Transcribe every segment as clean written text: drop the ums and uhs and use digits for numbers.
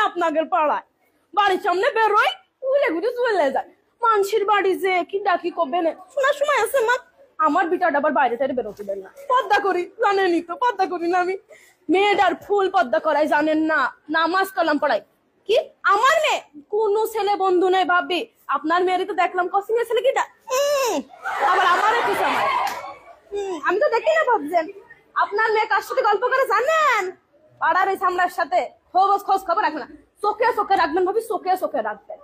আপনাদের পাড়ায় বাড়ির সামনে বেরোয় ঘুরে ঘুরে চলে যায়। মানুষের বাড়ি যে কি ডাকি করবে না শোনার সময় আছে মা। আমার বিটাটা আবার বাইরে টাইরে বেরোতে দেন না। পর্দা করি জানেনই তো, পর্দা করি না আমি। মেয়েটার ফুল পর্দা করাই জানেন না, নামাজ কালাম পড়াই। কি আমার মেয়ে? কোন ছেলে বন্ধু নেই ভাবি। আপনার মেয়েরই তো দেখলাম কসিং এর ছেলে কিটা আবার আমারও কিছু আমার। আমি তো দেখি না ভাবছেন। আপনার মেয়ে কার সাথে গল্প করে জানেন? পাড়ার এই সামলার সাথে। খোঁজ খবর রাখবেন না, চোখে চোখে রাখবেন ভাবি, চোখে চোখে রাখবেন।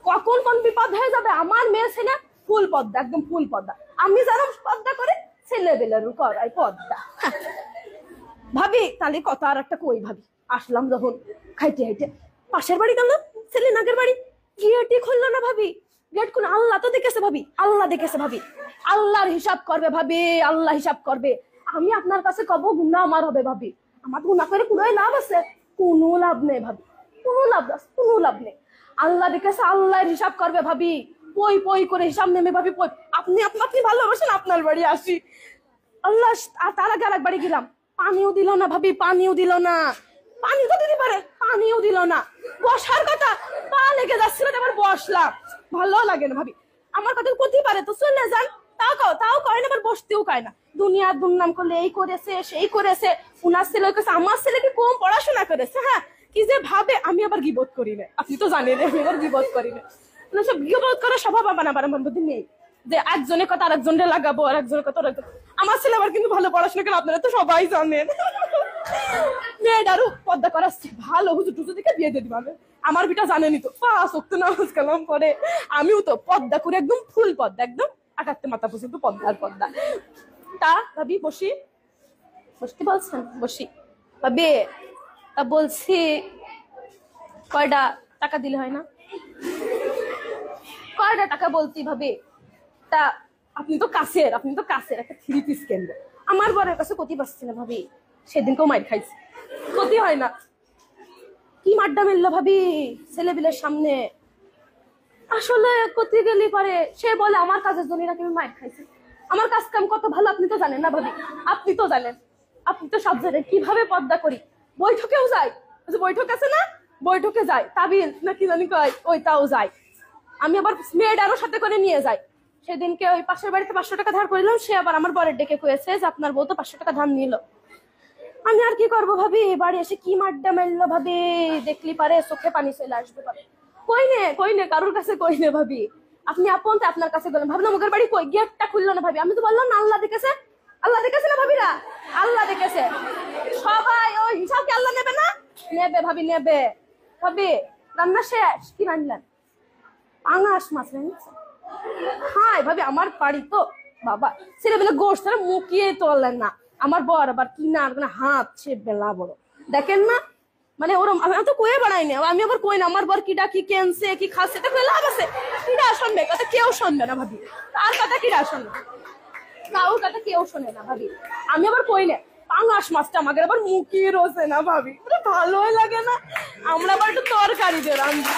কখন কোন বিপদ হয়ে যাবে। আমার মেয়ে ছেলে ফুল পর্দা, একদম ফুল পর্দা। আমি যারা পর্দা করে ছেলে বেলেরও করাই পর্দা। ভাবি তাহলে কথা আর একটা কই ভাবি। আসলাম যখন খাইতে খাইতে পাশের বাড়ি গেলাম, ছেলে নাগের বাড়ি, গেটই খুললো না ভাবি। গেট খুলে আল্লাহ তো দেখেছে ভাবি, আল্লাহ দেখেছে ভাবি। আল্লাহর হিসাব করবে ভাবি, আল্লাহ হিসাব করবে। আমি আপনার কাছে কব গুনাহ আমার হবে ভাবি। আমার গুনাহ করে পুরোই লাভ আছে? কোনো লাভ নেই ভাবি, কোনো লাভ নেই। আল্লাহ দেখেছে, আল্লাহর হিসাব করবে ভাবি। পই পই করে হিসাব নেমে ভাবি পই। আপনি ভালোবাসেন, আপনার বাড়ি আসি। আল্লাহ তার আগে আরেক বাড়ি গেলাম, পানিও দিল না ভাবি, পানিও দিল না। পানি তো দিতে পারে, পানিও দিল না। বসার কথা পা লেগে যাচ্ছিল, এবার বসলাম। ভালো লাগে না ভাবি। আমার কথা করতেই পারে তো চলে যান, তাও কয় না, আবার বসতেও কয় না। দুনিয়ার দুর্নাম করলে এই করেছে সেই করেছে। উনার ছেলে করেছে, আমার ছেলে কি কম পড়াশোনা করেছে? হ্যাঁ কি যে ভাবে। আমি আবার গিবত করি না, আপনি তো জানেন আমি আবার গিবত করি না। সব গিবত করার স্বভাব আমার মধ্যে নেই, যে একজনের কথা আরেকজনের লাগাবো, আর একজনের কথা আমার ছেলে আবার কিন্তু ভালো পড়াশোনা করে, আপনারা তো সবাই জানেন। মেয়েটারও পর্দা করাচ্ছি, ভালো হুজুর টুজুর দিকে বিয়ে দিয়ে দিবে। আমার বিটা জানেনি তো, 5 ওয়াক্ত নামাজ কালাম পড়ে। আমিও তো পর্দা করে একদম ফুল পর্দা, একদম আকাতে মাথা পর্যন্ত পর্দা। তা ভাবি বসতে বলছেন? বসি ভাবি। তা বলছি কয়টা টাকা দিলে হয় না? কয়টা টাকা বলছি ভাবি। তা আপনি তো কাছের একটা 3 পিস কেনবে। আমার বরের কাছে ক্ষতি পাচ্ছি না ভাবি। সেদিনকেও মাইর খাইছি, ক্ষতি হয় না। কি মাড্ডা মেললো ভাবি ছেলেবিলের সামনে। আসলে ক্ষতি গেলি পারে সে বলে আমার কাজের জন্য নাকি আমি মাইর খাইছি। আমার কাজ কাম কত ভালো আপনি তো জানেন না ভাবি। আপনি তো জানেন, আপনি তো সব জানেন কিভাবে পর্দা করি। বৈঠকেও যাই, বৈঠক আছে না, বৈঠকে যাই। তাবিল নাকি জানি কয়, ওইটাও যাই। আমি আবার মেয়েটারও সাথে করে নিয়ে যাই। সেদিনকে ওই পাশের বাড়িতে 500 টাকা ধার করিলাম, সে আবার আমার বরের ডেকে কয়েছে যে আপনার বউ তো 500 টাকা ধার নিল। আমি আর কি করবো ভাবি, বাড়ি এসে কি মাড্ডা মারলো ভাবি, দেখলি পারে চোখে পানি চলে আসবে পারে। কই নে কারোর কাছে কই নে ভাবি। আপনি আপন তো আপনার কাছে গেলেন, ভাবলাম মুখের বাড়ি কই, গেটটা খুললো না ভাবি। আমি তো বললাম না আল্লাহ দেখেছে না ভাবিরা, আল্লাহ দেখেছে। সবাই ওই হিসাবকে আল্লাহ নেবে না? নেবে ভাবি, নেবে। ভাবি রান্না শেষ? কি রান্নলেন? পাঙাশ মাছ রান্না। হাই ভাবি আমার বাড়ি তো বাবা ছেলেবেলা গোশ তারা মুখিয়ে তোলেন না। আমার বর আবার কিনার হাত সে বেলা বড়, দেখেন না। মানে ওরম আমি তো কয়ে বাড়াইনি। আমি আবার কই না আমার বর কিডা কি কেনছে কি খাচ্ছে, এটা লাভ আছে? কিডা শুনবে কথা? কেউ শুনবে না ভাবি। তার কথা কিডা শুনবে? কাউর কথা কেউ শোনে না ভাবি। আমি আবার কই না পাঙাশ মাছটা আমাদের আবার মুখিয়ে রোছে না ভাবি, ভালোই লাগে না। আমরা আবার একটু তরকারি দিয়ে রান্না।